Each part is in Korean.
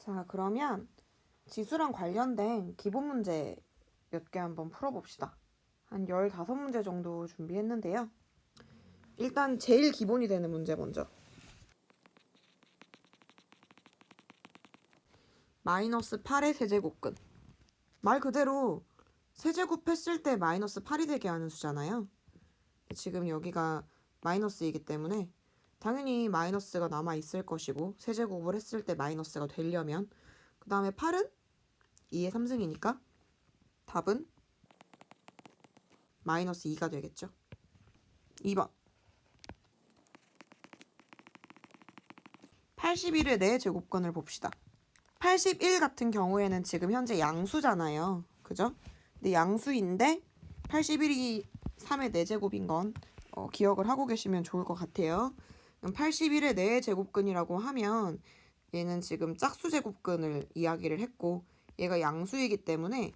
자, 그러면 지수랑 관련된 기본 문제 몇 개 한번 풀어봅시다. 한 15문제 정도 준비했는데요. 일단 제일 기본이 되는 문제 먼저. 마이너스 8의 세제곱근. 말 그대로 세제곱 했을 때 마이너스 8이 되게 하는 수잖아요. 지금 여기가 마이너스이기 때문에 당연히 마이너스가 남아있을 것이고 세제곱을 했을 때 마이너스가 되려면 그 다음에 8은 2의 3승이니까 답은 마이너스 2가 되겠죠. 2번 81의 4제곱근을 봅시다. 81 같은 경우에는 지금 현재 양수잖아요. 그죠? 근데 양수인데 81이 3의 4제곱인 건 기억을 하고 계시면 좋을 것 같아요. 81의 4제곱근이라고 하면 얘는 지금 짝수제곱근을 이야기를 했고 얘가 양수이기 때문에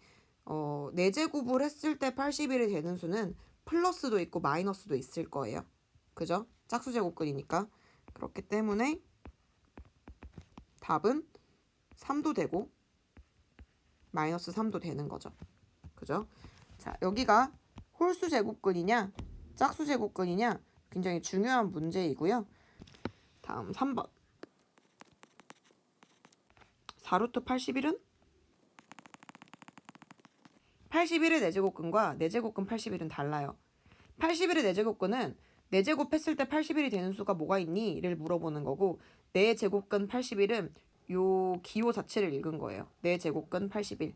4제곱을 했을 때 81이 되는 수는 플러스도 있고 마이너스도 있을 거예요. 그죠? 짝수제곱근이니까. 그렇기 때문에 답은 3도 되고 마이너스 3도 되는 거죠. 그죠? 자, 여기가 홀수 제곱근이냐 짝수 제곱근이냐 굉장히 중요한 문제이고요. 다음 3번 4루트 81은 81의 4제곱근과 4제곱근 81은 달라요. 81의 4제곱근은 4제곱 했을 때 81이 되는 수가 뭐가 있니? 를 물어보는 거고 4제곱근 81은 요 기호 자체를 읽은 거예요. 4제곱근 81.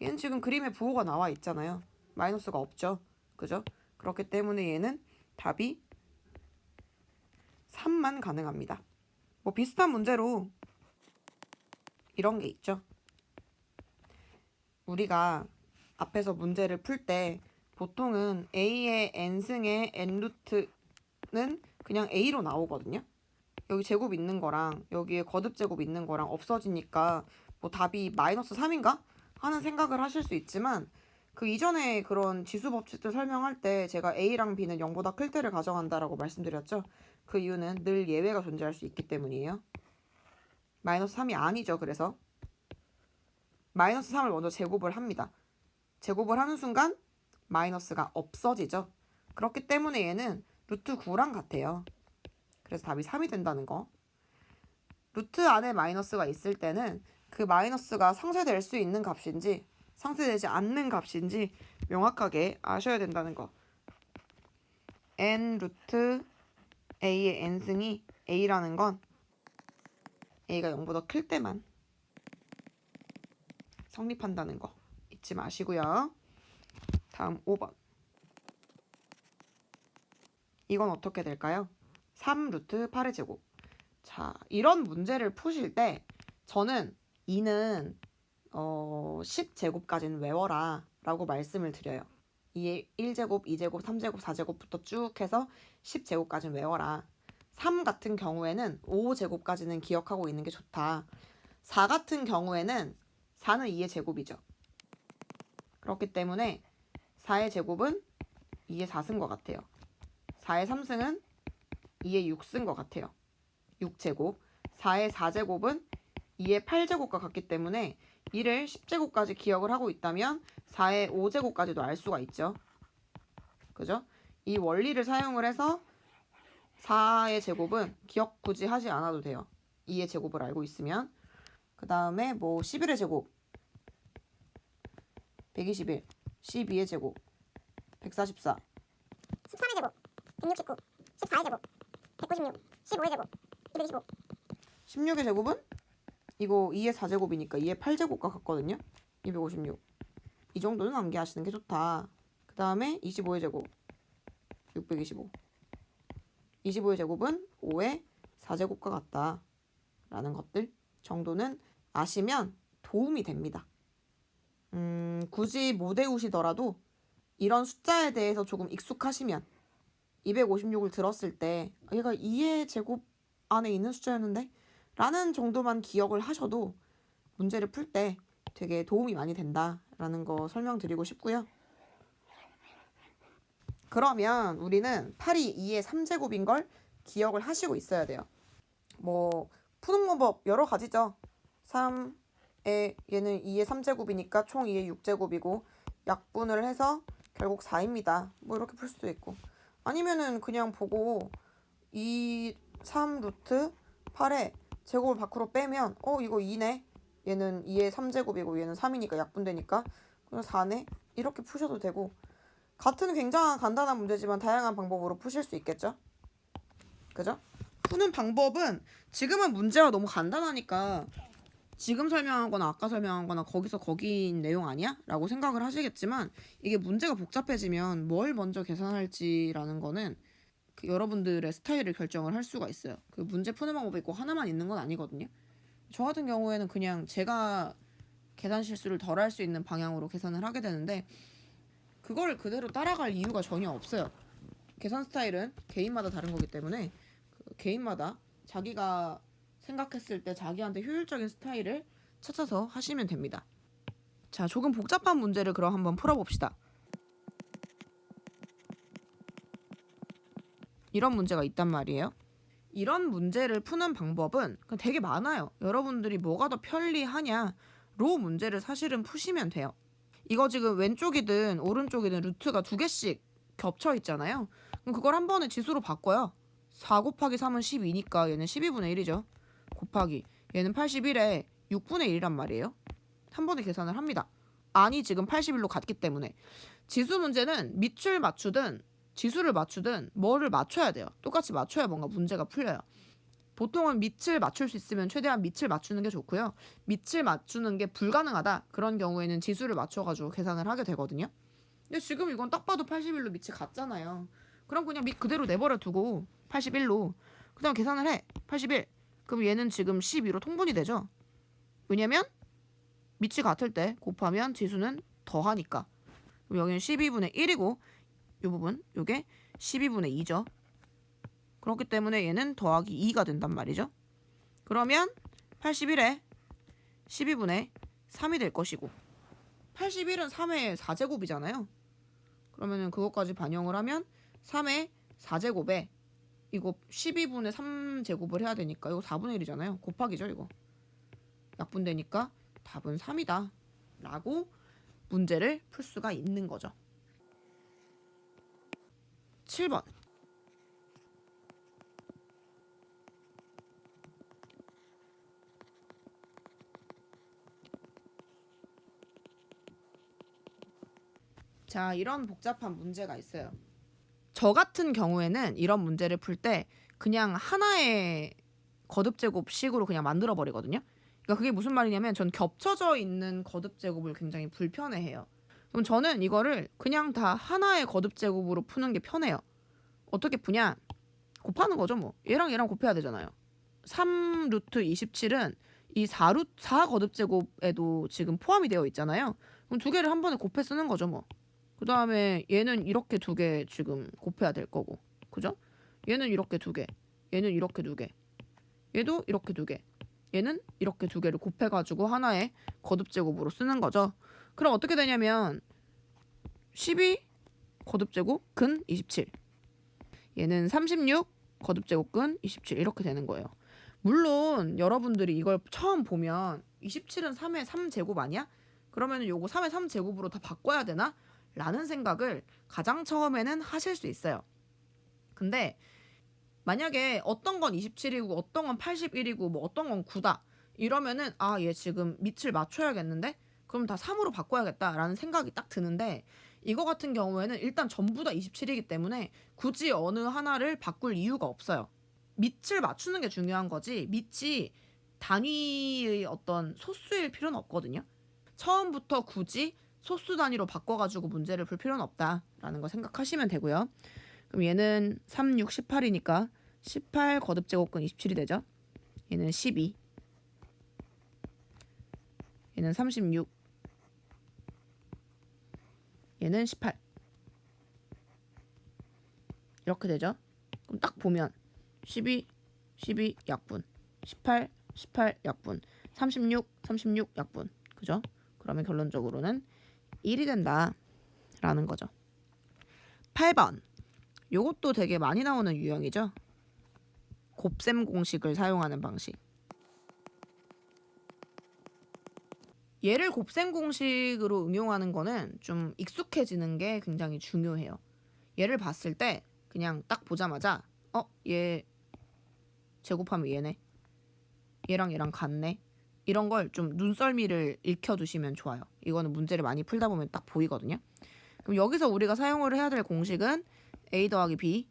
얘는 지금 그림에 부호가 나와 있잖아요. 마이너스가 없죠. 그죠? 그렇기 때문에 얘는 답이 3만 가능합니다. 뭐 비슷한 문제로 이런 게 있죠. 우리가 앞에서 문제를 풀 때 보통은 a의 n승의 n루트는 그냥 a로 나오거든요. 여기 제곱 있는 거랑 여기에 거듭 제곱 있는 거랑 없어지니까 뭐 답이 마이너스 3인가? 하는 생각을 하실 수 있지만 그 이전에 그런 지수 법칙들 설명할 때 제가 a랑 b는 0보다 클 때를 가정한다라고 말씀드렸죠. 그 이유는 늘 예외가 존재할 수 있기 때문이에요. 마이너스 3이 아니죠. 그래서 마이너스 3을 먼저 제곱을 합니다. 제곱을 하는 순간 마이너스가 없어지죠. 그렇기 때문에 얘는 루트 9랑 같아요. 그래서 답이 3이 된다는 거. 루트 안에 마이너스가 있을 때는 그 마이너스가 상쇄될 수 있는 값인지 상쇄되지 않는 값인지 명확하게 아셔야 된다는 거. n 루트 a의 n승이 a라는 건 a가 0보다 클 때만 성립한다는 거 잊지 마시고요. 다음 5번. 이건 어떻게 될까요? 3 루트 8의 제곱. 자, 이런 문제를 푸실 때 저는 2는 10제곱까지는 외워라 라고 말씀을 드려요. 2의 1제곱, 2제곱, 3제곱, 4제곱부터 쭉 해서 10제곱까지는 외워라. 3 같은 경우에는 5제곱까지는 기억하고 있는 게 좋다. 4 같은 경우에는 4는 2의 제곱이죠. 그렇기 때문에 4의 제곱은 2의 4승 것 같아요. 4의 3승은 2의 6승 것 같아요. 6제곱. 4의 4제곱은 2의 8제곱과 같기 때문에 2를 10제곱까지 기억을 하고 있다면 4의 5제곱까지도 알 수가 있죠. 그죠? 이 원리를 사용을 해서 4의 제곱은 기억 굳이 하지 않아도 돼요. 2의 제곱을 알고 있으면. 그 다음에 뭐 11의 제곱 121, 12의 제곱 144, 13의 제곱 169, 14의 제곱 196, 15의 제곱 225. 16의 제곱은 이거 2의 4제곱이니까 2의 8제곱과 같거든요. 256. 이 정도는 암기하시는 게 좋다. 그 다음에 25의 제곱 625. 25의 제곱은 5의 4제곱과 같다. 라는 것들 정도는 아시면 도움이 됩니다. 굳이 못 외우시더라도 이런 숫자에 대해서 조금 익숙하시면 256을 들었을 때 얘가 2의 제곱 안에 있는 숫자였는데? 라는 정도만 기억을 하셔도 문제를 풀 때 되게 도움이 많이 된다라는 거 설명드리고 싶고요. 그러면 우리는 8이 2의 3제곱인 걸 기억을 하시고 있어야 돼요. 뭐 푸는 방법 여러 가지죠. 3에 얘는 2의 3제곱이니까 총 2의 6제곱이고 약분을 해서 결국 4입니다. 뭐 이렇게 풀 수도 있고 아니면은 그냥 보고 2, 3 루트 8에 제곱을 밖으로 빼면 이거 2네. 얘는 2의 3제곱이고 얘는 3이니까 약분되니까 그냥 4네. 이렇게 푸셔도 되고 같은 굉장한 간단한 문제지만 다양한 방법으로 푸실 수 있겠죠? 그죠? 푸는 방법은 지금은 문제가 너무 간단하니까 지금 설명한 거나 아까 설명한 거나 거기서 거기인 내용 아니야? 라고 생각을 하시겠지만 이게 문제가 복잡해지면 뭘 먼저 계산할지라는 거는 그 여러분들의 스타일을 결정을 할 수가 있어요. 그 문제 푸는 방법이 꼭 하나만 있는 건 아니거든요. 저 같은 경우에는 그냥 제가 계산 실수를 덜 할 수 있는 방향으로 계산을 하게 되는데 그걸 그대로 따라갈 이유가 전혀 없어요. 계산 스타일은 개인마다 다른 거기 때문에 그 개인마다 자기가 생각했을 때 자기한테 효율적인 스타일을 찾아서 하시면 됩니다. 자, 조금 복잡한 문제를 그럼 한번 풀어봅시다. 이런 문제가 있단 말이에요. 이런 문제를 푸는 방법은 되게 많아요. 여러분들이 뭐가 더 편리하냐로 문제를 사실은 푸시면 돼요. 이거 지금 왼쪽이든 오른쪽이든 루트가 2개씩 겹쳐 있잖아요. 그럼 그걸 한 번에 지수로 바꿔요. 4 곱하기 3은 12니까 얘는 12분의 1이죠. 곱하기 얘는 81에 6분의 1이란 말이에요. 한 번에 계산을 합니다. 안이 지금 81로 같기 때문에 지수 문제는 밑줄 맞추든 지수를 맞추든 뭐를 맞춰야 돼요. 똑같이 맞춰야 뭔가 문제가 풀려요. 보통은 밑을 맞출 수 있으면 최대한 밑을 맞추는 게 좋고요. 밑을 맞추는 게 불가능하다. 그런 경우에는 지수를 맞춰가지고 계산을 하게 되거든요. 근데 지금 이건 딱 봐도 81로 밑이 같잖아요. 그럼 그냥 밑 그대로 내버려 두고 81로 그 다음 계산을 해. 81. 그럼 얘는 지금 12로 통분이 되죠. 왜냐면 밑이 같을 때 곱하면 지수는 더하니까. 그럼 여기는 12분의 1이고 이 부분 요게 12분의 2죠. 그렇기 때문에 얘는 더하기 2가 된단 말이죠. 그러면 81에 12분의 3이 될 것이고 81은 3의 4제곱이잖아요. 그러면은 그것까지 반영을 하면 3의 4제곱에 이거 12분의 3제곱을 해야 되니까 이거 4분의 1이잖아요. 곱하기죠 이거. 약분되니까 답은 3이다 라고 문제를 풀 수가 있는 거죠. 7번. 자, 이런 복잡한 문제가 있어요. 저 같은 경우에는 이런 문제를 풀 때 그냥 하나의 거듭제곱식으로 그냥 만들어 버리거든요. 그러니까 그게 무슨 말이냐면 전 겹쳐져 있는 거듭제곱을 굉장히 불편해해요. 그럼 저는 이거를 그냥 다 하나의 거듭제곱으로 푸는 게 편해요. 어떻게 푸냐? 곱하는 거죠 뭐. 얘랑 얘랑 곱해야 되잖아요. 3 루트 27은 이 4 거듭제곱에도 지금 포함이 되어 있잖아요. 그럼 두 개를 한 번에 곱해 쓰는 거죠 뭐. 그 다음에 얘는 이렇게 두 개 지금 곱해야 될 거고. 그죠? 얘는 이렇게 두 개. 얘는 이렇게 두 개. 얘도 이렇게 두 개. 얘는 이렇게 두 개를 곱해가지고 하나의 거듭제곱으로 쓰는 거죠. 그럼 어떻게 되냐면 12 거듭제곱 근 27. 얘는 36 거듭제곱 근 27 이렇게 되는 거예요. 물론 여러분들이 이걸 처음 보면 27은 3의 3제곱 아니야? 그러면 요거 3의 3제곱으로 다 바꿔야 되나? 라는 생각을 가장 처음에는 하실 수 있어요. 근데 만약에 어떤 건 27이고 어떤 건 81이고 뭐 어떤 건 9다 이러면은 얘 지금 밑을 맞춰야겠는데? 그럼 다 3으로 바꿔야겠다라는 생각이 딱 드는데 이거 같은 경우에는 일단 전부 다 27이기 때문에 굳이 어느 하나를 바꿀 이유가 없어요. 밑을 맞추는 게 중요한 거지 밑이 단위의 어떤 소수일 필요는 없거든요. 처음부터 굳이 소수 단위로 바꿔가지고 문제를 풀 필요는 없다라는 거 생각하시면 되고요. 그럼 얘는 3, 6, 18이니까 18 거듭제곱근 27이 되죠. 얘는 12. 얘는 36. 얘는 18. 이렇게 되죠. 그럼 딱 보면 12, 12 약분, 18, 18 약분, 36, 36 약분. 그죠? 그러면 결론적으로는 1이 된다라는 거죠. 8번. 요것도 되게 많이 나오는 유형이죠. 곱셈 공식을 사용하는 방식. 얘를 곱셈 공식으로 응용하는 거는 좀 익숙해지는 게 굉장히 중요해요. 얘를 봤을 때 그냥 딱 보자마자 얘 제곱하면 얘네. 얘랑 얘랑 같네. 이런 걸 좀 눈썰미를 익혀두시면 좋아요. 이거는 문제를 많이 풀다 보면 딱 보이거든요. 그럼 여기서 우리가 사용을 해야 될 공식은 a 더하기 b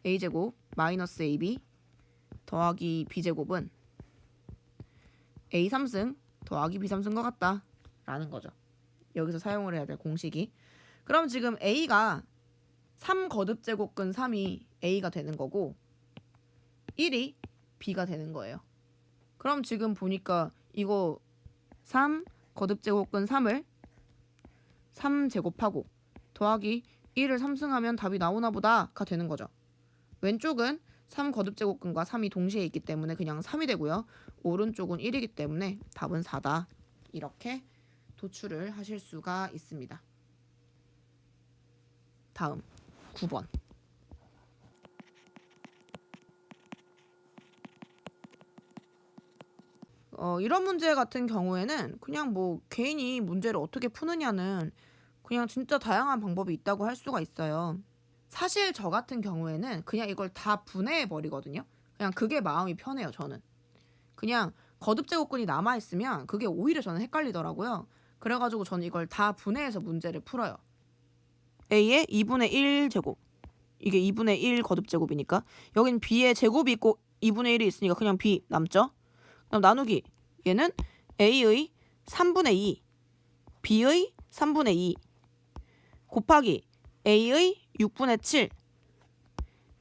a제곱 마이너스 ab 더하기 b제곱은 a 3승 더하기 b 3승과 같다 라는 거죠. 여기서 사용을 해야 될 공식이. 그럼 지금 a가 3 거듭제곱근 3이 a가 되는 거고 1이 b가 되는 거예요. 그럼 지금 보니까 이거 3 거듭제곱근 3을 3제곱하고 더하기 1을 3승하면 답이 나오나 보다가 되는 거죠. 왼쪽은 3 거듭제곱근과 3이 동시에 있기 때문에 그냥 3이 되고요. 오른쪽은 1이기 때문에 답은 4다. 이렇게 도출을 하실 수가 있습니다. 다음 9번. 이런 문제 같은 경우에는 그냥 뭐 개인이 문제를 어떻게 푸느냐는 그냥 진짜 다양한 방법이 있다고 할 수가 있어요. 사실 저 같은 경우에는 그냥 이걸 다 분해해 버리거든요. 그냥 그게 마음이 편해요, 저는. 그냥 거듭제곱근이 남아있으면 그게 오히려 저는 헷갈리더라고요. 그래가지고 저는 이걸 다 분해해서 문제를 풀어요. A의 2분의 1 제곱. 이게 2분의 1 거듭제곱이니까. 여긴 B의 제곱이 있고 2분의 1이 있으니까 그냥 B 남죠? 그럼 나누기. 얘는 A의 3분의 2, B의 3분의 2 곱하기 A의 6분의 7,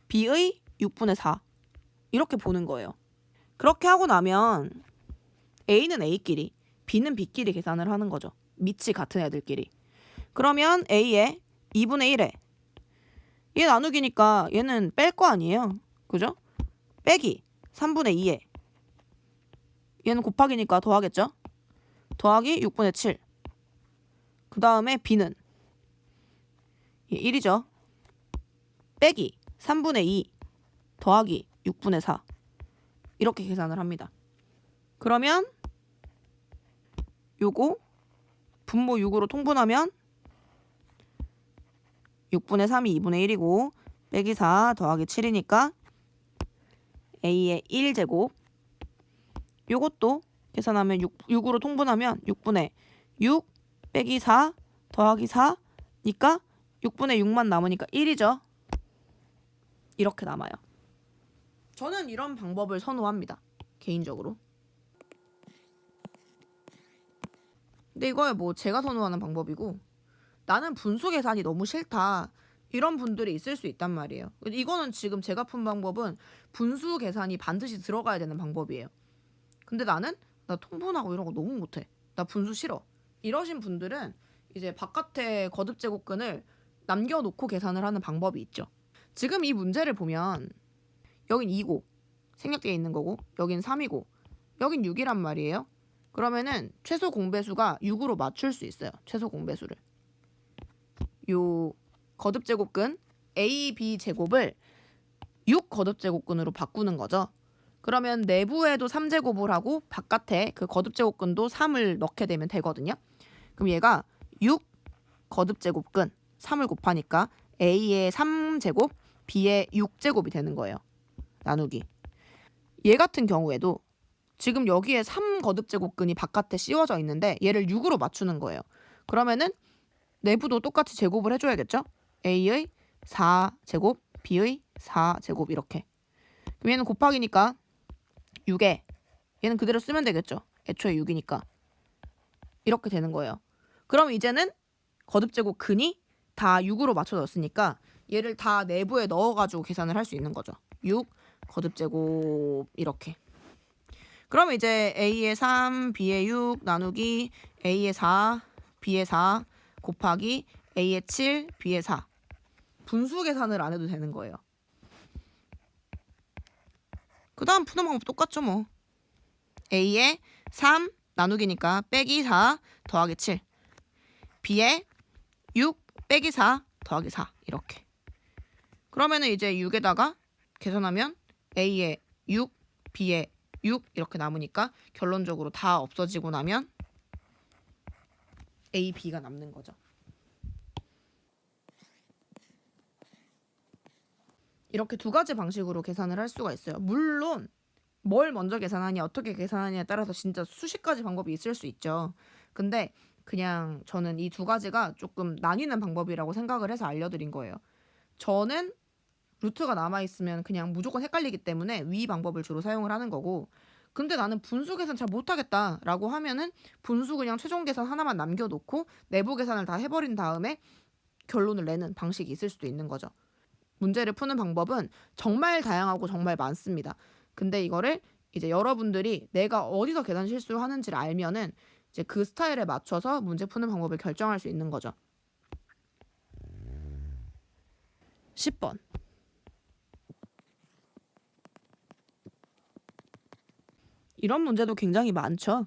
B의 6분의 4 이렇게 보는 거예요. 그렇게 하고 나면 A는 A끼리, B는 B끼리 계산을 하는 거죠. 밑이 같은 애들끼리. 그러면 A의 2분의 1에 얘 나누기니까 얘는 뺄 거 아니에요. 그죠? 빼기 3분의 2에 얘는 곱하기니까 더하겠죠? 더하기 6분의 7. 그 다음에 B는 1이죠. 빼기 3분의 2 더하기 6분의 4. 이렇게 계산을 합니다. 그러면 요거 분모 6으로 통분하면 6분의 3이 2분의 1이고 빼기 4 더하기 7이니까 A의 1제곱 요것도 계산하면 6으로 통분하면 6분의 6 빼기 4 더하기 4니까 6분의 6만 남으니까 1이죠. 이렇게 남아요. 저는 이런 방법을 선호합니다. 개인적으로. 근데 이거야 뭐 제가 선호하는 방법이고 나는 분수 계산이 너무 싫다. 이런 분들이 있을 수 있단 말이에요. 이거는 지금 제가 푼 방법은 분수 계산이 반드시 들어가야 되는 방법이에요. 근데 나는 나 통분하고 이런 거 너무 못해. 나 분수 싫어. 이러신 분들은 이제 바깥에 거듭제곱근을 남겨놓고 계산을 하는 방법이 있죠. 지금 이 문제를 보면 여긴 2고 생략되어 있는 거고 여긴 3이고 여긴 6이란 말이에요. 그러면은 최소 공배수가 6으로 맞출 수 있어요. 최소 공배수를. 요 거듭제곱근 A, B 제곱을 6 거듭제곱근으로 바꾸는 거죠. 그러면 내부에도 3제곱을 하고 바깥에 그 거듭제곱근도 3을 넣게 되면 되거든요. 그럼 얘가 6 거듭제곱근 3을 곱하니까 A의 3제곱, B의 6제곱이 되는 거예요. 나누기. 얘 같은 경우에도 지금 여기에 3 거듭제곱근이 바깥에 씌워져 있는데 얘를 6으로 맞추는 거예요. 그러면은 내부도 똑같이 제곱을 해줘야겠죠? A의 4제곱, B의 4제곱 이렇게. 그럼 얘는 곱하기니까 6에 얘는 그대로 쓰면 되겠죠? 애초에 6이니까. 이렇게 되는 거예요. 그럼 이제는 거듭제곱 근이 다 6으로 맞춰졌으니까 얘를 다 내부에 넣어가지고 계산을 할 수 있는 거죠. 6 거듭제곱 이렇게. 그럼 이제 A의 3, B의 6 나누기 A의 4, B의 4 곱하기 A의 7, B의 4. 분수 계산을 안 해도 되는 거예요. 그 다음 푸는 방법 똑같죠 뭐. A의 3 나누기니까 빼기 4 더하기 7. B의 6 빼기 4 더하기 4 이렇게. 그러면은 이제 6에다가 계산하면 A의 6, B의 6 이렇게 남으니까 결론적으로 다 없어지고 나면 A, B가 남는 거죠. 이렇게 두 가지 방식으로 계산을 할 수가 있어요. 물론 뭘 먼저 계산하냐 어떻게 계산하냐에 따라서 진짜 수십 가지 방법이 있을 수 있죠. 근데 그냥 저는 이 두 가지가 조금 나뉘는 방법이라고 생각을 해서 알려드린 거예요. 저는 루트가 남아있으면 그냥 무조건 헷갈리기 때문에 위 방법을 주로 사용을 하는 거고, 근데 나는 분수 계산 잘 못하겠다라고 하면은 분수 그냥 최종 계산 하나만 남겨놓고 내부 계산을 다 해버린 다음에 결론을 내는 방식이 있을 수도 있는 거죠. 문제를 푸는 방법은 정말 다양하고 정말 많습니다. 근데 이거를 이제 여러분들이 내가 어디서 계산 실수를 하는지를 알면은 이제 그 스타일에 맞춰서 문제 푸는 방법을 결정할 수 있는 거죠. 10번. 이런 문제도 굉장히 많죠.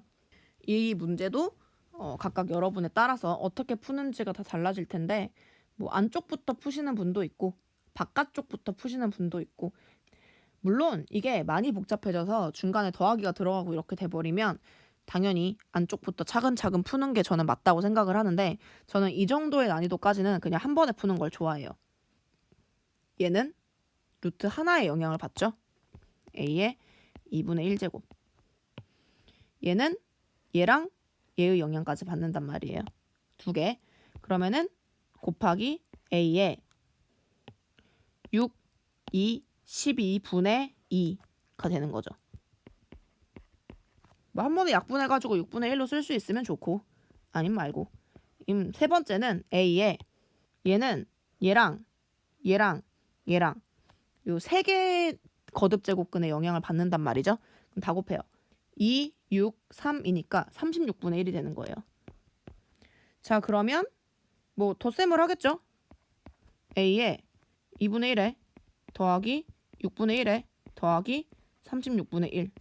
이 문제도 각각 여러분에 따라서 어떻게 푸는지가 다 달라질 텐데, 뭐 안쪽부터 푸시는 분도 있고 바깥쪽부터 푸시는 분도 있고, 물론 이게 많이 복잡해져서 중간에 더하기가 들어가고 이렇게 돼버리면 당연히 안쪽부터 차근차근 푸는 게 저는 맞다고 생각을 하는데, 저는 이 정도의 난이도까지는 그냥 한 번에 푸는 걸 좋아해요. 얘는 루트 하나의 영향을 받죠. A의 2분의 1제곱. 얘는 얘랑 얘의 영향까지 받는단 말이에요. 두 개. 그러면은 곱하기 A의 6, 2, 12분의 2가 되는 거죠. 뭐 한 번에 약분해가지고 6분의 1로 쓸 수 있으면 좋고, 아니면 말고. 세 번째는 A의 얘는 얘랑 얘랑 얘랑 요 세 개 거듭 제곱근의 영향을 받는단 말이죠. 그럼 다 곱해요. 2, 6, 3이니까 36분의 1이 되는 거예요. 자, 그러면 뭐 덧셈을 하겠죠. A에 2분의 1에 더하기 6분의 1에 더하기 36분의 1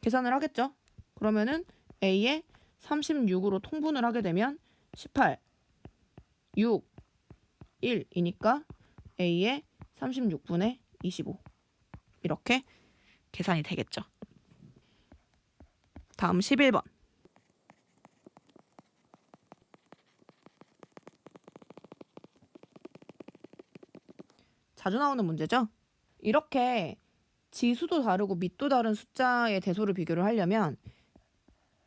계산을 하겠죠. 그러면은 A에 36으로 통분을 하게 되면 18, 6, 1이니까 A에 36분의 25 이렇게 계산이 되겠죠. 다음 11번. 자주 나오는 문제죠. 이렇게 지수도 다르고 밑도 다른 숫자의 대소를 비교를 하려면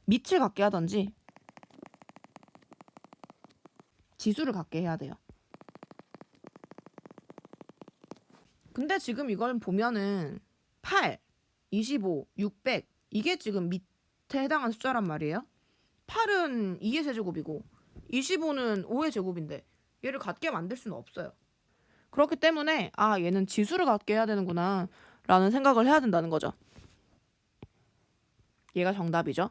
밑을 갖게 하든지 지수를 갖게 해야 돼요. 근데 지금 이걸 보면은 8, 25, 600 이게 지금 밑에 해당하는 숫자란 말이에요. 8은 2의 세제곱이고 25는 5의 제곱인데 얘를 갖게 만들 수는 없어요. 그렇기 때문에 얘는 지수를 갖게 해야 되는구나 라는 생각을 해야 된다는 거죠. 얘가 정답이죠.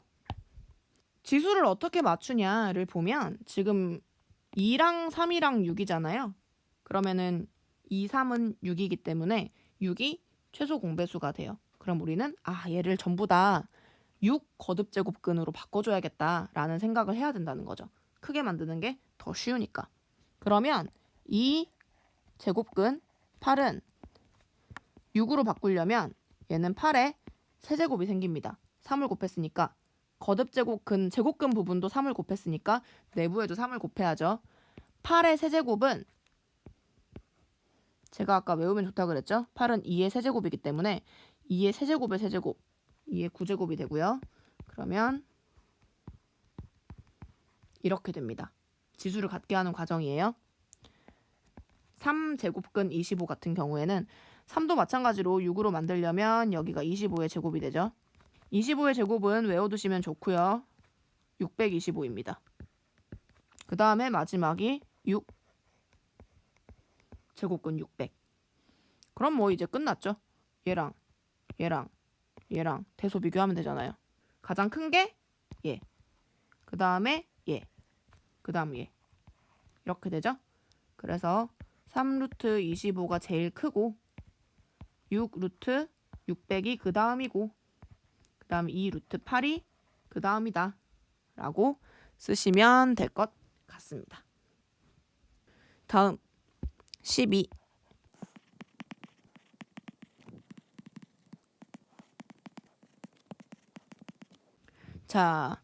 지수를 어떻게 맞추냐를 보면 지금 2랑 3이랑 6이잖아요. 그러면은 2, 3은 6이기 때문에 6이 최소 공배수가 돼요. 그럼 우리는 얘를 전부 다 6 거듭제곱근으로 바꿔줘야겠다라는 생각을 해야 된다는 거죠. 크게 만드는 게 더 쉬우니까. 그러면 이 제곱근 8은 6으로 바꾸려면 얘는 8에 세제곱이 생깁니다. 3을 곱했으니까 거듭제곱근 제곱근 부분도 3을 곱했으니까 내부에도 3을 곱해야죠. 8의 세제곱은 제가 아까 외우면 좋다고 그랬죠? 8은 2의 세제곱이기 때문에 2의 세제곱의 세제곱 2의 9제곱이 되고요. 그러면 이렇게 됩니다. 지수를 갖게 하는 과정이에요. 3제곱근 25 같은 경우에는 3도 마찬가지로 6으로 만들려면 여기가 25의 제곱이 되죠. 25의 제곱은 외워두시면 좋고요. 625입니다. 그 다음에 마지막이 6 제곱근 600. 그럼 뭐 이제 끝났죠. 얘랑 얘랑 얘랑 대소 비교하면 되잖아요. 가장 큰 게 얘. 그 다음에 얘. 그 다음 얘. 이렇게 되죠. 그래서 3루트 25가 제일 크고 6루트 600이 그 다음이고 그 다음 2루트 8이 그 다음이다 라고 쓰시면 될 것 같습니다. 다음 12. 자,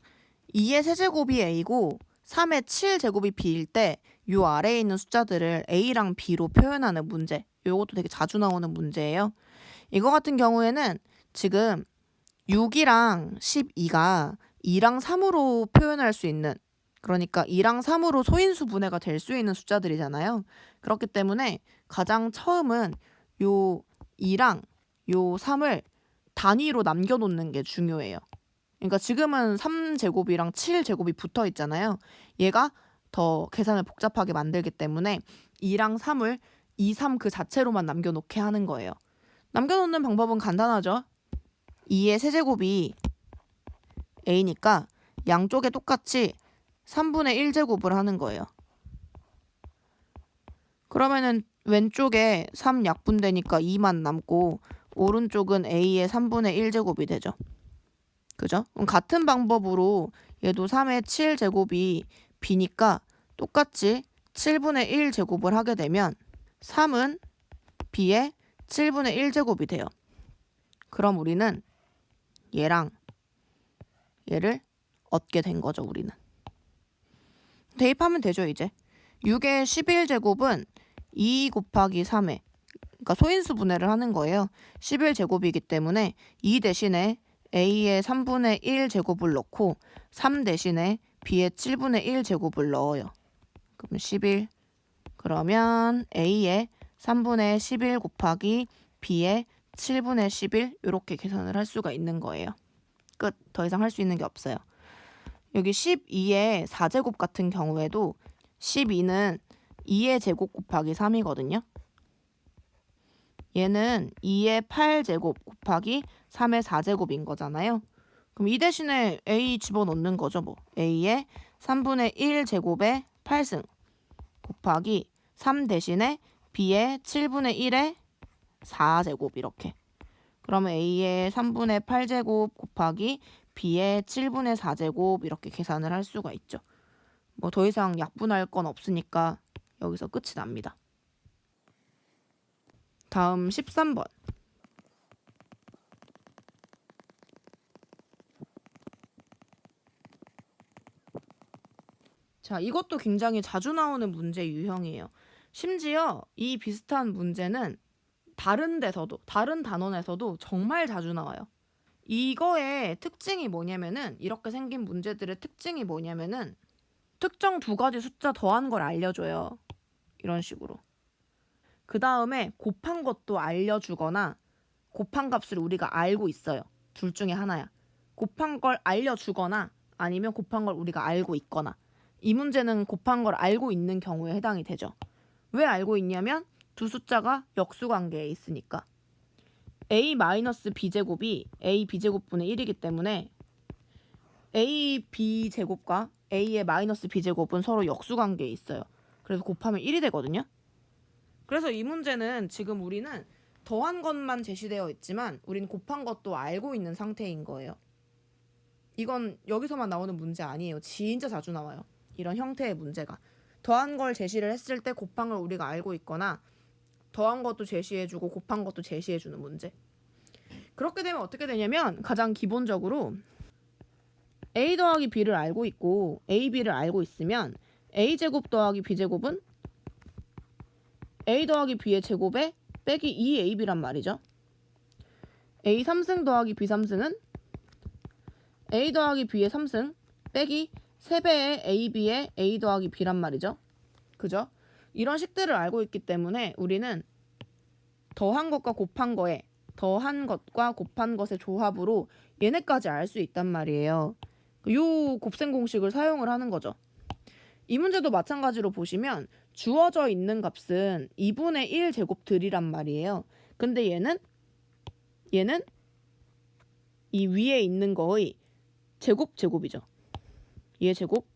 2의 세제곱이 a고 3의 7제곱이 b일 때 요 아래에 있는 숫자들을 a랑 b로 표현하는 문제. 요것도 되게 자주 나오는 문제예요. 이거 같은 경우에는 지금 6이랑 12가 2랑 3으로 표현할 수 있는, 그러니까 2랑 3으로 소인수 분해가 될 수 있는 숫자들이잖아요. 그렇기 때문에 가장 처음은 요 2랑 요 3을 단위로 남겨놓는 게 중요해요. 그러니까 지금은 3제곱이랑 7제곱이 붙어 있잖아요. 얘가 더 계산을 복잡하게 만들기 때문에 2랑 3을 2, 3 그 자체로만 남겨놓게 하는 거예요. 남겨놓는 방법은 간단하죠. 2의 세제곱이 a니까 양쪽에 똑같이 3분의 1제곱을 하는 거예요. 그러면은 왼쪽에 3 약분되니까 2만 남고 오른쪽은 a의 3분의 1제곱이 되죠. 그죠? 그럼 같은 방법으로 얘도 3의 7제곱이 b니까 똑같이 7분의 1제곱을 하게 되면 3은 b의 7분의 1제곱이 돼요. 그럼 우리는 얘랑 얘를 얻게 된 거죠, 우리는. 대입하면 되죠, 이제. 6의 11제곱은 2 곱하기 3에, 그러니까 소인수 분해를 하는 거예요. 11제곱이기 때문에 2 대신에 a의 3분의 1제곱을 넣고 3 대신에 b의 7분의 1제곱을 넣어요. 그러면 11. 그러면 a의 3분의 11 곱하기 b의 7분의 11 이렇게 계산을 할 수가 있는 거예요. 끝. 더 이상 할 수 있는 게 없어요. 여기 12의 4제곱 같은 경우에도 12는 2의 제곱 곱하기 3이거든요. 얘는 2의 8제곱 곱하기 3의 4제곱인 거잖아요. 그럼 이 대신에 a 집어넣는 거죠. 뭐 a의 3분의 1제곱의 8승 곱하기 3 대신에 b의 7분의 1의 4제곱 이렇게. 그러면 a의 3분의 8제곱 곱하기 b의 7분의 4제곱 이렇게 계산을 할 수가 있죠. 뭐 더 이상 약분할 건 없으니까 여기서 끝이 납니다. 다음 13번. 자, 이것도 굉장히 자주 나오는 문제 유형이에요. 심지어 이 비슷한 문제는 다른 데서도, 다른 단원에서도 정말 자주 나와요. 이거의 특징이 뭐냐면은, 이렇게 생긴 문제들의 특징이 뭐냐면은 특정 두 가지 숫자 더한 걸 알려줘요. 이런 식으로. 그 다음에 곱한 것도 알려주거나 곱한 값을 우리가 알고 있어요. 둘 중에 하나야. 곱한 걸 알려주거나 아니면 곱한 걸 우리가 알고 있거나. 이 문제는 곱한 걸 알고 있는 경우에 해당이 되죠. 왜 알고 있냐면 두 숫자가 역수관계에 있으니까. a-b제곱이 a-b제곱분의 1이기 때문에 a-b제곱과 a의 마이너스 b제곱은 서로 역수관계에 있어요. 그래서 곱하면 1이 되거든요. 그래서 이 문제는 지금 우리는 더한 것만 제시되어 있지만 우리는 곱한 것도 알고 있는 상태인 거예요. 이건 여기서만 나오는 문제 아니에요. 진짜 자주 나와요. 이런 형태의 문제가. 더한 걸 제시를 했을 때 곱한 걸 우리가 알고 있거나 더한 것도 제시해주고 곱한 것도 제시해주는 문제. 그렇게 되면 어떻게 되냐면 가장 기본적으로 a 더하기 b를 알고 있고 ab를 알고 있으면 a제곱 더하기 b제곱은 a 더하기 b의 제곱에 빼기 2ab란 말이죠. a 3승 더하기 b 3승은 a 더하기 b의 3승 빼기 3배의 ab의 a 더하기 b란 말이죠. 그죠? 이런 식들을 알고 있기 때문에 우리는 더한 것과 곱한 거에 더한 것과 곱한 것의 조합으로 얘네까지 알 수 있단 말이에요. 요 곱셈 공식을 사용을 하는 거죠. 이 문제도 마찬가지로 보시면 주어져 있는 값은 2분의 1 제곱들이란 말이에요. 근데 얘는 이 위에 있는 거의 제곱이죠. 얘 제곱,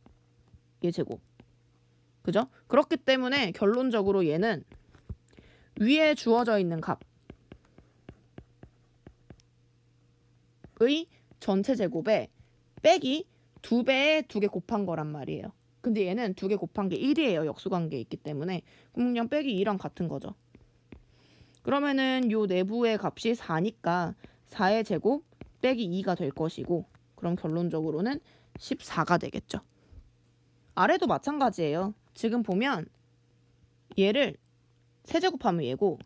얘 제곱. 그죠? 그렇기 때문에 결론적으로 얘는 위에 주어져 있는 값의 전체 제곱에 빼기 2배에 2개 곱한 거란 말이에요. 근데 얘는 2개 곱한 게 1이에요. 역수관계에 있기 때문에. 그럼 그냥 빼기 2랑 같은 거죠. 그러면은 요 내부의 값이 4니까 4의 제곱 빼기 2가 될 것이고, 그럼 결론적으로는 14가 되겠죠. 아래도 마찬가지예요. 지금 보면 얘를 세제곱하면 얘고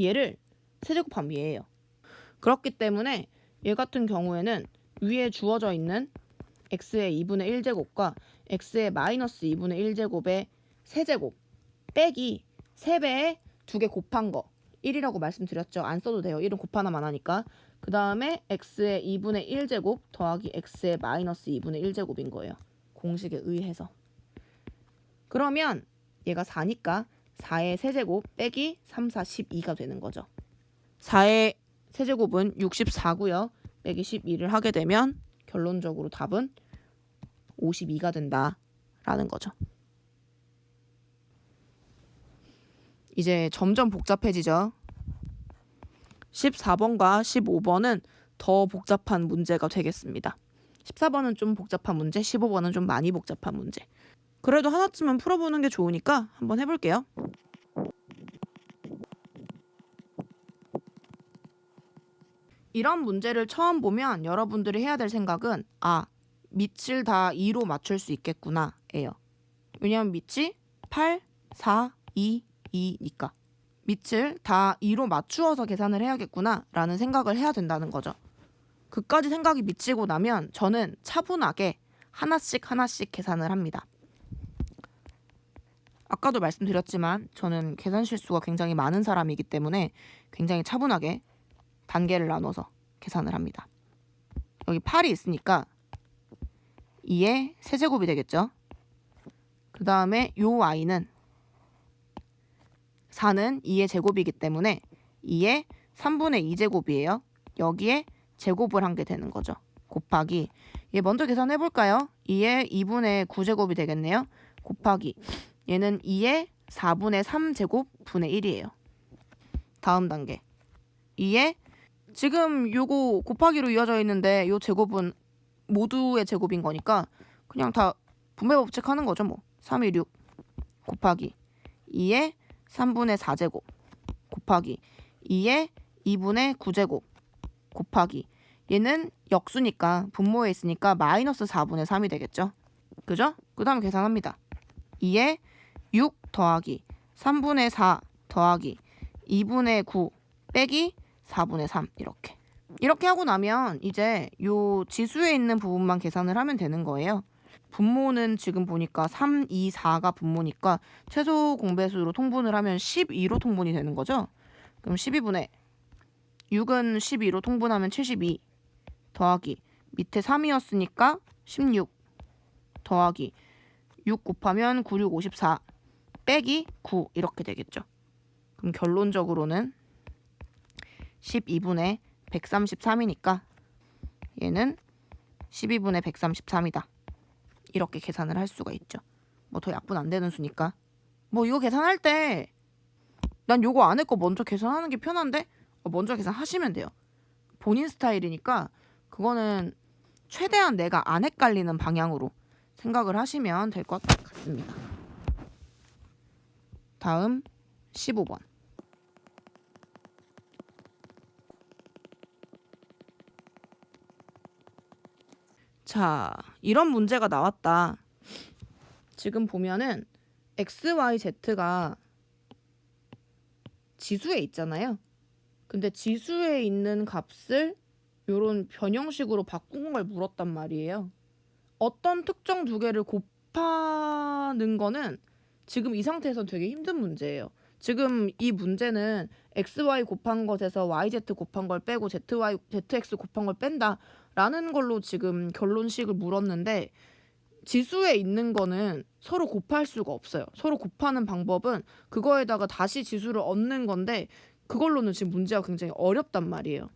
얘를 세제곱하면 얘예요. 그렇기 때문에 얘 같은 경우에는 위에 주어져 있는 x의 2분의 1제곱과 x의 마이너스 2분의 1제곱의 세제곱 빼기 3배에 2개 곱한 거 1이라고 말씀드렸죠. 안 써도 돼요. 1은 곱하나만 하니까. 그 다음에 x의 2분의 1제곱 더하기 x의 마이너스 2분의 1제곱인 거예요. 공식에 의해서. 그러면 얘가 4니까 4의 세제곱 빼기 3, 4, 12가 되는 거죠. 4의 세제곱은 64고요. 빼기 12를 하게 되면 결론적으로 답은 52가 된다라는 거죠. 이제 점점 복잡해지죠. 14번과 15번은 더 복잡한 문제가 되겠습니다. 14번은 좀 복잡한 문제, 15번은 좀 많이 복잡한 문제. 그래도 하나쯤은 풀어보는 게 좋으니까 한번 해볼게요. 이런 문제를 처음 보면 여러분들이 해야 될 생각은 밑을 다 2로 맞출 수 있겠구나 예요. 왜냐면 밑이 8, 4, 2, 2니까 밑을 다 2로 맞추어서 계산을 해야겠구나 라는 생각을 해야 된다는 거죠. 그까지 생각이 미치고 나면 저는 차분하게 하나씩 계산을 합니다. 아까도 말씀드렸지만 저는 계산 실수가 굉장히 많은 사람이기 때문에 굉장히 차분하게 단계를 나눠서 계산을 합니다. 여기 8이 있으니까 2의 세제곱이 되겠죠. 그 다음에 요 y는 4는 2의 제곱이기 때문에 2의 3분의 2제곱이에요. 여기에 제곱을 한 게 되는 거죠. 곱하기 얘 먼저 계산해볼까요? 2의 2분의 9제곱이 되겠네요. 곱하기 얘는 2의 4분의 3제곱 분의 1이에요. 다음 단계 2의 지금 요거 곱하기로 이어져 있는데 요 제곱은 모두의 제곱인 거니까 그냥 다 분배 법칙 하는 거죠. 뭐 3이 6 곱하기 2의 3분의 4제곱 곱하기 2의 2분의 9제곱 곱하기 얘는 역수니까 분모에 있으니까 마이너스 4분의 3이 되겠죠. 그죠? 그 다음 계산합니다. 2의 6 더하기 3분의 4 더하기 2분의 9 빼기 4분의 3 이렇게 하고 나면 이제 요 지수에 있는 부분만 계산을 하면 되는 거예요. 분모는 지금 보니까 3, 2, 4가 분모니까 최소 공배수로 통분을 하면 12로 통분이 되는 거죠. 그럼 12분의 6은 12로 통분하면 72 더하기 밑에 3이었으니까 16 더하기 6 곱하면 9, 6, 54 빼기 9 이렇게 되겠죠. 그럼 결론적으로는 12분의 133이니까 얘는 12분의 133이다. 이렇게 계산을 할 수가 있죠. 뭐 더 약분 안 되는 수니까. 뭐 이거 계산할 때 난 요거 안에 거 먼저 계산하는 게 편한데 먼저 계산하시면 돼요. 본인 스타일이니까 그거는 최대한 내가 안 헷갈리는 방향으로 생각을 하시면 될 것 같습니다. 다음 15번. 자, 이런 문제가 나왔다. 지금 보면은 x, y, z가 지수에 있잖아요. 근데 지수에 있는 값을 요런 변형식으로 바꾼 걸 물었단 말이에요. 어떤 특정 두 개를 곱하는 거는 지금 이 상태에서 되게 힘든 문제예요. 지금 이 문제는 xy 곱한 것에서 yz 곱한 걸 빼고 zx 곱한 걸 뺀다 라는 걸로 지금 결론식을 물었는데 지수에 있는 거는 서로 곱할 수가 없어요. 서로 곱하는 방법은 그거에다가 다시 지수를 얻는 건데 그걸로는 지금 문제가 굉장히 어렵단 말이에요.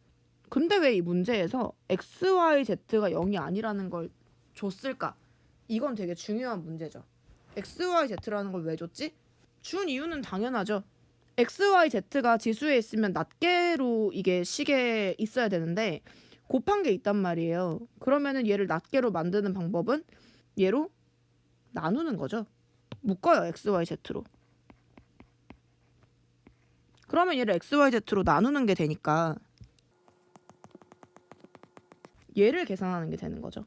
근데 왜 이 문제에서 x, y, z가 0이 아니라는 걸 줬을까? 이건 되게 중요한 문제죠. x, y, z라는 걸 왜 줬지? 준 이유는 당연하죠. x, y, z가 지수에 있으면 낱개로 이게 식에 있어야 되는데 곱한 게 있단 말이에요. 그러면은 얘를 낱개로 만드는 방법은 얘로 나누는 거죠. 묶어요. x, y, z로. 그러면 얘를 x, y, z로 나누는 게 되니까 얘를 계산하는 게 되는 거죠.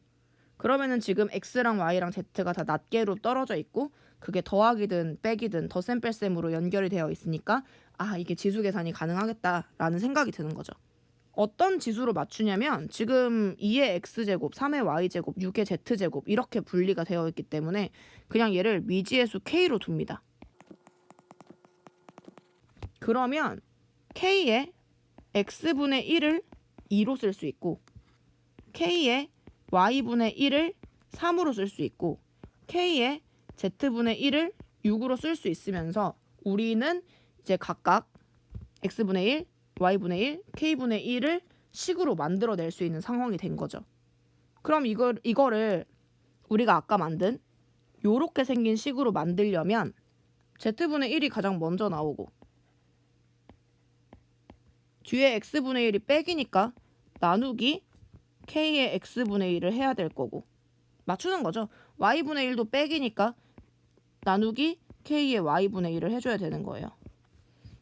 그러면은 지금 x랑 y랑 z가 다 낱개로 떨어져 있고 그게 더하기든 빼기든 덧셈 뺄셈으로 연결이 되어 있으니까 아, 이게 지수 계산이 가능하겠다라는 생각이 드는 거죠. 어떤 지수로 맞추냐면 지금 2의 x제곱, 3의 y제곱, 6의 z제곱 이렇게 분리가 되어 있기 때문에 그냥 얘를 미지의 수 k로 둡니다. 그러면 k의 x분의 1을 2로 쓸 수 있고 k의 y분의 1을 3으로 쓸 수 있고 k의 z분의 1을 6으로 쓸 수 있으면서 우리는 이제 각각 x분의 1, y분의 1, k분의 1을 식으로 만들어낼 수 있는 상황이 된 거죠. 그럼 이거를 우리가 아까 만든 요렇게 생긴 식으로 만들려면 z분의 1이 가장 먼저 나오고 뒤에 x분의 1이 빼기니까 나누기 k의 x분의 1을 해야 될 거고 맞추는 거죠. y분의 1도 빼기니까 나누기 k의 y분의 1을 해줘야 되는 거예요.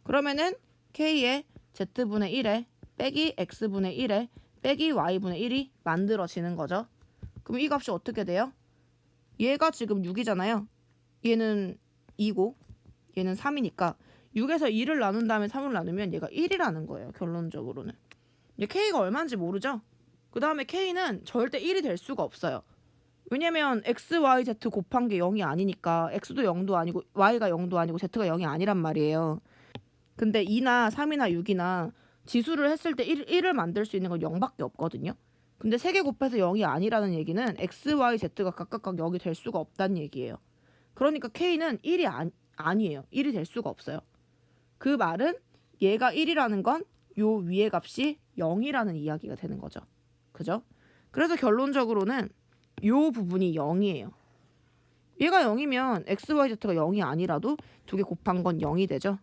그러면은 k의 z분의 1에 빼기 x분의 1에 빼기 y분의 1이 만들어지는 거죠. 그럼 이 값이 어떻게 돼요? 얘가 지금 6이잖아요. 얘는 2고 얘는 3이니까 6에서 2를 나눈 다음에 3을 나누면 얘가 1이라는 거예요. 결론적으로는. 이제 k가 얼마인지 모르죠? 그 다음에 k는 절대 1이 될 수가 없어요. 왜냐면 x, y, z 곱한 게 0이 아니니까 x도 0도 아니고 y가 0도 아니고 z가 0이 아니란 말이에요. 근데 2나 3이나 6이나 지수를 했을 때 1을 만들 수 있는 건 0밖에 없거든요. 근데 3개 곱해서 0이 아니라는 얘기는 x, y, z가 각각 0이 될 수가 없다는 얘기예요. 그러니까 k는 1이 아니에요. 1이 될 수가 없어요. 그 말은 얘가 1이라는 건 요 위의 값이 0이라는 이야기가 되는 거죠. 그죠? 그래서 결론적으로는 요 부분이 0이에요. 얘가 0이면 x, y, z가 0이 아니라도 두 개 곱한 건 0이 되죠.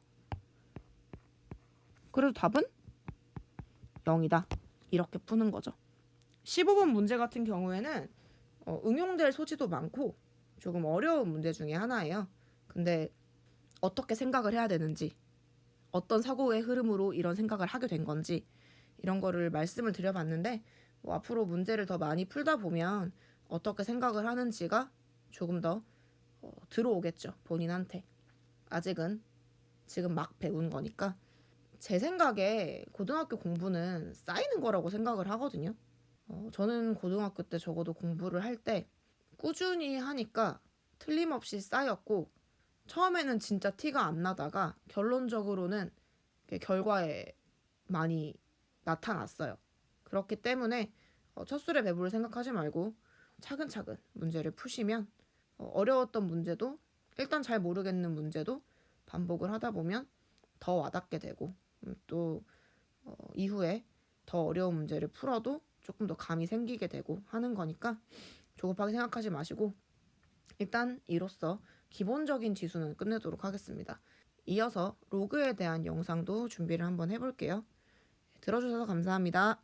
그래서 답은 0이다. 이렇게 푸는 거죠. 15번 문제 같은 경우에는 응용될 소지도 많고 조금 어려운 문제 중에 하나예요. 근데 어떻게 생각을 해야 되는지 어떤 사고의 흐름으로 이런 생각을 하게 된 건지 이런 거를 말씀을 드려봤는데 뭐 앞으로 문제를 더 많이 풀다 보면 어떻게 생각을 하는지가 조금 더 들어오겠죠. 본인한테. 아직은 지금 막 배운 거니까. 제 생각에 고등학교 공부는 쌓이는 거라고 생각을 하거든요. 저는 고등학교 때 적어도 공부를 할 때 꾸준히 하니까 틀림없이 쌓였고 처음에는 진짜 티가 안 나다가 결론적으로는 결과에 많이 나타났어요. 그렇기 때문에 첫 술에 배부를 생각하지 말고 차근차근 문제를 푸시면 어려웠던 문제도 일단 잘 모르겠는 문제도 반복을 하다 보면 더 와닿게 되고 또 이후에 더 어려운 문제를 풀어도 조금 더 감이 생기게 되고 하는 거니까 조급하게 생각하지 마시고 일단 이로써 기본적인 지수는 끝내도록 하겠습니다. 이어서 로그에 대한 영상도 준비를 한번 해볼게요. 들어주셔서 감사합니다.